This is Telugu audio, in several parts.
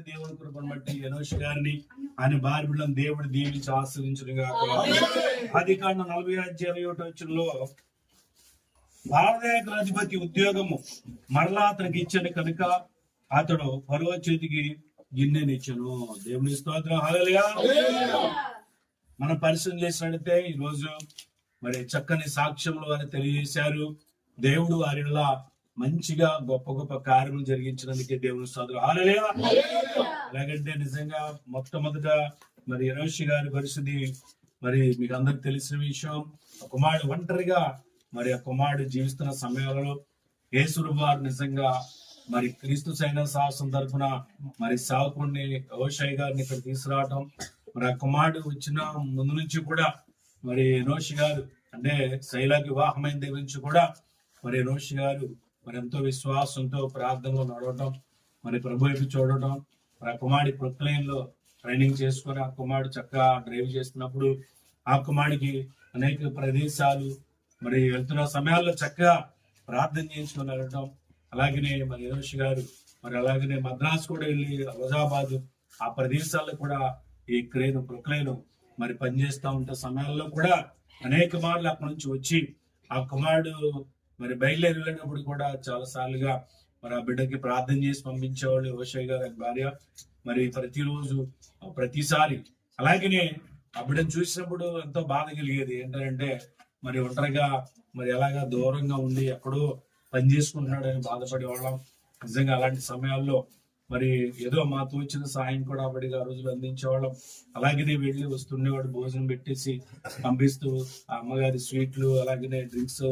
దేవుని కృపను బట్టి ఎనోష్ గారిని ఆయన భార్య బిడ్డలను దేవుడు దీవించి ఆశ్రయించుగా. ఆదికాండం 40:21 భారతదేశ అధిపతి ఉద్యోగము మరలా అతనికి ఇచ్చాను కనుక అతడు ఫరో చేతికి గిన్నెనిచ్చాను. దేవుని స్తోత్రం. హల్లెలూయా. మనం పరిశీలన చేసినట్లయితే ఈ రోజు మరి చక్కని సాక్ష్యంలో వారు తెలియజేశారు. దేవుడు వారిలా మంచిగా గొప్ప గొప్ప కార్యములు జరిగించినందుకే దేవుని స్తోత్రం. హల్లెలూయా. ఎలాగంటే నిజంగా మొట్టమొదట మరి ఎనోషి గారి పరిస్థితి మరి మీకు అందరికి తెలిసిన విషయం. కుమారుడు ఒంటరిగా మరి ఆ కుమారుడు జీవిస్తున్న సమయాలలో యేసు వారు నిజంగా మరి క్రీస్తు సైన్య సాహసం తరఫున మరి సావుకుడిని హోషై గారిని ఇక్కడ తీసుకురావటం, మరి ఆ కుమారుడు వచ్చిన ముందు నుంచి కూడా మరి ఎనోషి గారు అంటే శైలాకి వివాహమైన దగ్గర నుంచి కూడా మరి ఎనోషి గారు మరి ఎంతో విశ్వాసంతో ప్రార్థనలో నడవటం, మరి ప్రభు వైపు చూడటం, మరి ఆ కుమారుడి ప్రొక్లైన్ లో ట్రైనింగ్ చేసుకుని ఆ కుమారుడు చక్కగా డ్రైవ్ చేస్తున్నప్పుడు ఆ కుమారుడికి అనేక ప్రదేశాలు మరి వెళ్తున్న సమయాల్లో చక్కగా ప్రార్థన చేయించుకొని వెళ్ళటం. అలాగనే మరి ఎనోషి గారు మరి అలాగనే మద్రాసు కూడా వెళ్ళి హుజాబాద్ ఆ ప్రదేశాల్లో కూడా ఈ ప్రొక్లైన్ మరి పనిచేస్తూ ఉంటే సమయాల్లో కూడా అనేక మార్లు అక్కడి నుంచి వచ్చి ఆ కుమారుడు మరి బయలుదేరి వెళ్ళినప్పుడు కూడా చాలా సార్లుగా మరి ఆ బిడ్డకి ప్రార్థన చేసి పంపించేవాళ్ళు హోషై గారి భార్య. మరి ప్రతిరోజు ప్రతిసారి అలాగనే ఆ బిడ్డను చూసినప్పుడు ఎంతో బాధ కలిగేది. ఏంటంటే మరి ఒంటరిగా మరి ఎలాగా దూరంగా ఉండి ఎక్కడో పని చేసుకుంటున్నాడని బాధపడేవాళ్ళం. నిజంగా అలాంటి సమయాల్లో మరి ఏదో మాతో వచ్చిన సాయం కూడా బడిగా ఆ రోజులు అందించేవాళ్ళం. అలాగనే వెళ్ళి వస్తుండేవాడు, భోజనం పెట్టేసి పంపిస్తూ ఆ అమ్మగారి స్వీట్లు అలాగనే డ్రింక్స్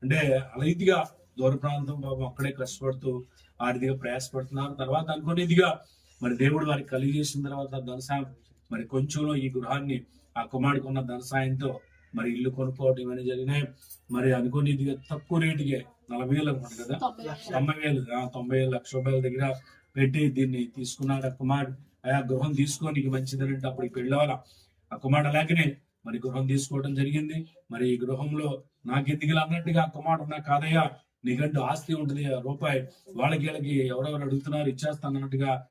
అంటే అలాదిగా దూర ప్రాంతం బాబు అక్కడే కష్టపడుతూ ఆర్థిక ప్రయాసపడుతున్నారు. తర్వాత అనుకునేదిగా మరి దేవుడు వారికి కలిగేసిన తర్వాత ధనసాయం మరి కొంచెంలో ఈ గృహాన్ని ఆ కుమారుడికి ఉన్న ధనసాయంతో మరి ఇల్లు కొనుక్కోవడం ఇవన్నీ జరిగినాయి. మరి అనుకునేదిగా తక్కువ రేటుకే 40,000 అనుకుంటు కదా, 90,000 లక్ష రూపాయల దగ్గర పెట్టి దీన్ని తీసుకున్నాడు ఆ కుమారుడు. ఆ గృహం తీసుకొని మంచిదనంటే అప్పటికి పెళ్ళాల ఆ కుమారుడు అలాగనే మరి గృహం తీసుకోవడం జరిగింది. మరి ఈ గృహంలో నాకెందుకు అన్నట్టుగా ఆ కుమారుడు ఉన్నా కాదయ్యా నీకంటూ ఆస్తి ఉంటుంది రూపాయి వాళ్ళకి వీళ్ళకి ఎవరెవరు అడుగుతున్నారు ఇచ్చేస్తాను అన్నట్టుగా